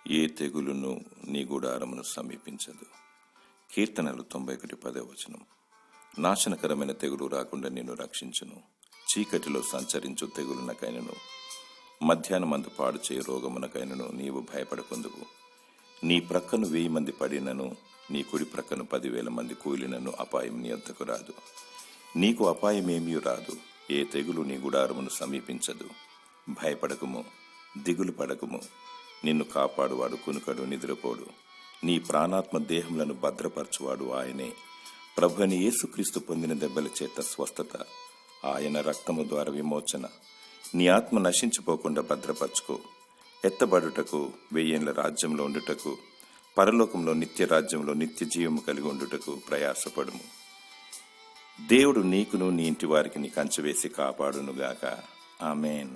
ఏ తెగులును నీ గుడారమును సమీపించదు. కీర్తనలు 91:10. నాశనకరమైన తెగులు రాకుండా నిన్ను రక్షించును. చీకటిలో సంచరించు తెగులునకైనను మధ్యాహ్నమందు పాడు చేయు రోగమునకైనను నీవు భయపడకుందువు. నీ ప్రక్కను 1000 మంది పడినను, నీ కుడి ప్రక్కను 10,000 మంది కూలినను అపాయం నీ వద్దకు రాదు. నీకు అపాయమేమీ రాదు. ఏ తెగులు నీ గుడారమును సమీపించదు. భయపడకుము, దిగులు పడకుము. నిన్ను కాపాడువాడు కునుకడు, నిద్రపోడు. నీ ప్రాణాత్మ దేహములను భద్రపరచువాడు ఆయనే. ప్రభువైన యేసుక్రీస్తు పొందిన దెబ్బల చేత స్వస్థత, ఆయన రక్తము ద్వారా విమోచన. నీ ఆత్మ నశించిపోకుండా భద్రపరచుకో. ఎత్తబడుటకు, 1000 ఏళ్ల రాజ్యంలో ఉండుటకు, పరలోకంలో నిత్య రాజ్యంలో నిత్య జీవము కలిగి ఉండుటకు ప్రయాసపడుము. దేవుడు నీకును నీ ఇంటి వారికి నీ కంచె వేసి కాపాడునుగాక. ఆమేన్.